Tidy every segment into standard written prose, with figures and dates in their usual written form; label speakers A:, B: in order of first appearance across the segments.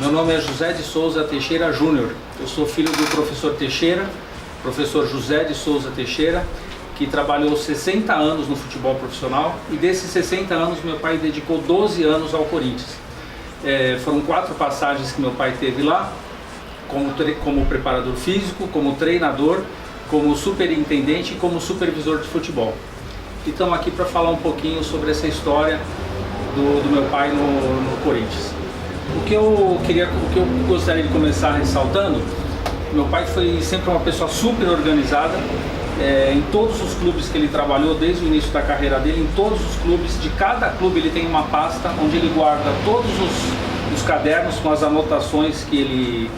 A: Meu nome é José de Souza Teixeira Júnior. Eu sou filho do professor Teixeira, professor José de Souza Teixeira, que trabalhou 60 anos no futebol profissional, e desses 60 anos meu pai dedicou 12 anos ao Corinthians. Foram 4 passagens que meu pai teve lá, como preparador físico, como treinador, como superintendente e como supervisor de futebol. E estamos aqui para falar um pouquinho sobre essa história do meu pai no Corinthians. O que eu gostaria de começar ressaltando: meu pai foi sempre uma pessoa super organizada. Em todos os clubes que ele trabalhou, desde o início da carreira dele, em todos os clubes, de cada clube ele tem uma pasta onde ele guarda todos os cadernos com as anotações que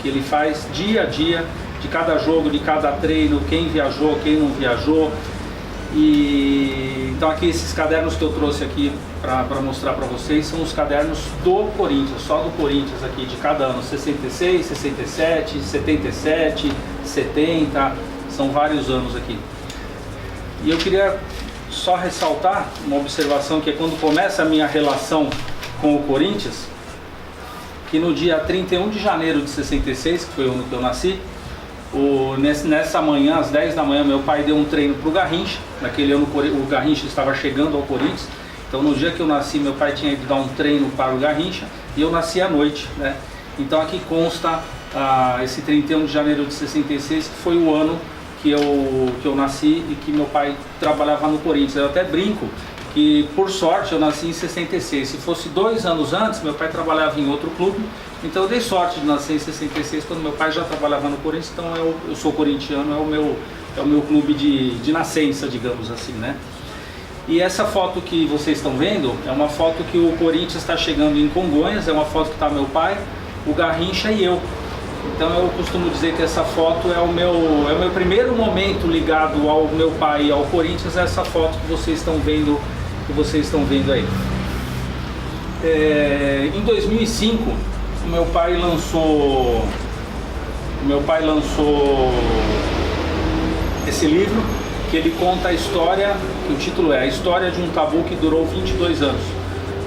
A: ele faz dia a dia, de cada jogo, de cada treino, quem viajou, quem não viajou. E então aqui esses cadernos que eu trouxe aqui para mostrar para vocês são os cadernos do Corinthians, só do Corinthians aqui, de cada ano: 66, 67, 77, 70, são vários anos aqui. E eu queria só ressaltar uma observação, que é quando começa a minha relação com o Corinthians, que no dia 31 de janeiro de 66, que foi o ano que eu nasci, nessa manhã, às 10 da manhã, meu pai deu um treino para o Garrincha. Naquele ano o Garrincha estava chegando ao Corinthians, então no dia que eu nasci meu pai tinha ido dar um treino para o Garrincha, e eu nasci à noite, né? Então aqui consta esse 31 de janeiro de 66, que foi o ano que eu nasci e que meu pai trabalhava no Corinthians. Eu até brinco que, por sorte, eu nasci em 66. Se fosse 2 anos antes, meu pai trabalhava em outro clube, então eu dei sorte de nascer em 66, quando meu pai já trabalhava no Corinthians. Então eu sou corintiano, é o meu clube de nascença, digamos assim, né? E essa foto que vocês estão vendo é uma foto que o Corinthians está chegando em Congonhas, é uma foto que está meu pai, o Garrincha e eu. Então eu costumo dizer que essa foto é o meu primeiro momento ligado ao meu pai e ao Corinthians, é essa foto que vocês estão vendo aí. Em 2005, meu pai lançou esse livro, que ele conta a história, que o título é A História de um Tabu que Durou 22 Anos,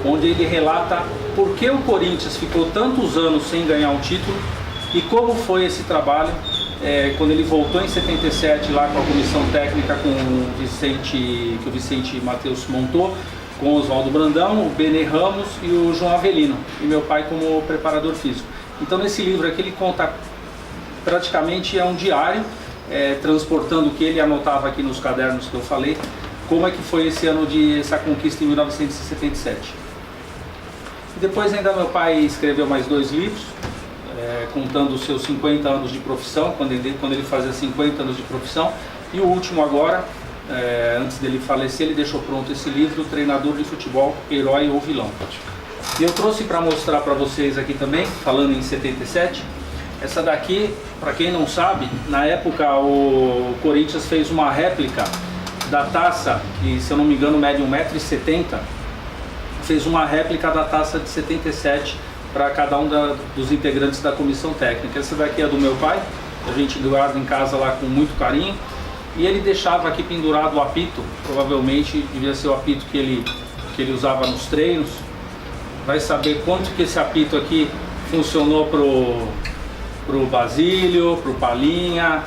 A: onde ele relata por que o Corinthians ficou tantos anos sem ganhar um título e como foi esse trabalho quando ele voltou em 77 lá com a comissão técnica que o Vicente Matheus montou, com o Oswaldo Brandão, o Benê Ramos e o João Avelino, e meu pai como preparador físico. Então nesse livro aqui ele conta, praticamente é um diário, transportando o que ele anotava aqui nos cadernos que eu falei, como é que foi essa conquista em 1977. E depois ainda meu pai escreveu mais 2 livros, contando os seus 50 anos de profissão, quando ele fazia 50 anos de profissão, e o último agora, antes dele falecer, ele deixou pronto esse livro, Treinador de Futebol, Herói ou Vilão. E eu trouxe para mostrar para vocês aqui também, falando em 77, essa daqui, para quem não sabe, na época o Corinthians fez uma réplica da taça, que se eu não me engano mede 1,70 m, fez uma réplica da taça de 77 para cada um dos integrantes da comissão técnica. Essa daqui é do meu pai, a gente guarda em casa lá com muito carinho, e ele deixava aqui pendurado o apito, provavelmente devia ser o apito que ele usava nos treinos. Vai saber quanto que esse apito aqui funcionou pro Basílio, pro Palinha,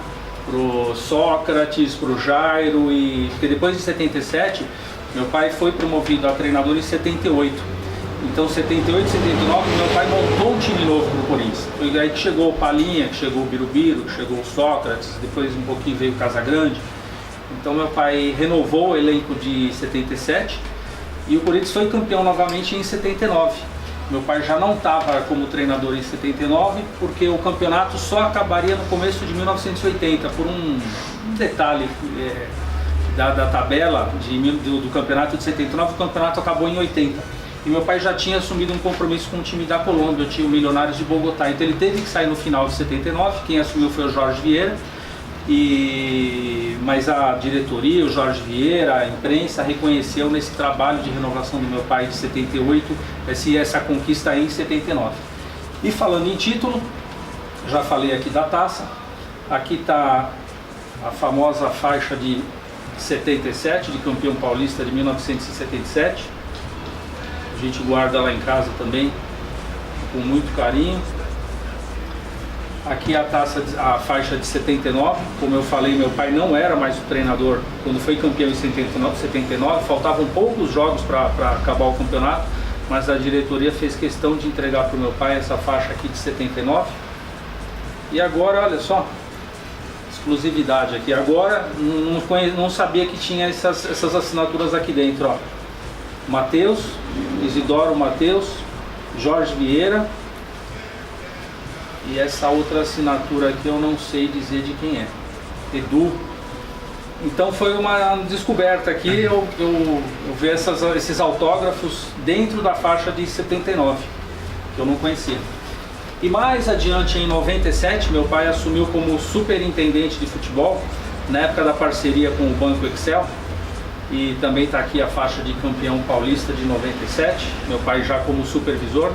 A: pro Sócrates, pro Jairo, porque depois de 77 meu pai foi promovido a treinador em 78. Então 78, 79 meu pai montou um time novo pro Corinthians. Foi aí que chegou o Palinha, que chegou o Birubiru, que chegou o Sócrates, depois um pouquinho veio o Casagrande. Então meu pai renovou o elenco de 77 e o Corinthians foi campeão novamente em 79. Meu pai já não estava como treinador em 79, porque o campeonato só acabaria no começo de 1980, por um detalhe da tabela do campeonato de 79, o campeonato acabou em 80. E meu pai já tinha assumido um compromisso com o time da Colômbia, o time Milionários de Bogotá. Então ele teve que sair no final de 79, quem assumiu foi o Jorge Vieira, mas a diretoria, o Jorge Vieira, a imprensa reconheceu nesse trabalho de renovação do meu pai de 78, essa conquista em 79. E falando em título, já falei aqui da taça, aqui está a famosa faixa de 77, de campeão paulista de 1977, a gente guarda lá em casa também com muito carinho. Aqui a taça, a faixa de 79, como eu falei, meu pai não era mais o treinador quando foi campeão em 79, faltavam poucos jogos para acabar o campeonato, mas a diretoria fez questão de entregar para o meu pai essa faixa aqui de 79. E agora, olha só, exclusividade aqui, agora não sabia que tinha essas assinaturas aqui dentro, ó. Matheus, Isidoro Matheus, Jorge Vieira. E essa outra assinatura aqui eu não sei dizer de quem é. Edu. Então foi uma descoberta aqui, eu ver esses autógrafos dentro da faixa de 79, que eu não conhecia. E mais adiante, em 97, meu pai assumiu como superintendente de futebol, na época da parceria com o Banco Excel. E também está aqui a faixa de campeão paulista de 97, meu pai já como supervisor.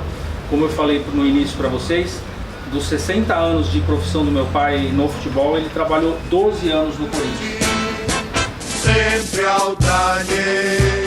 A: Como eu falei no início para vocês, dos 60 anos de profissão do meu pai no futebol, ele trabalhou 12 anos no Corinthians.
B: Sempre Altair.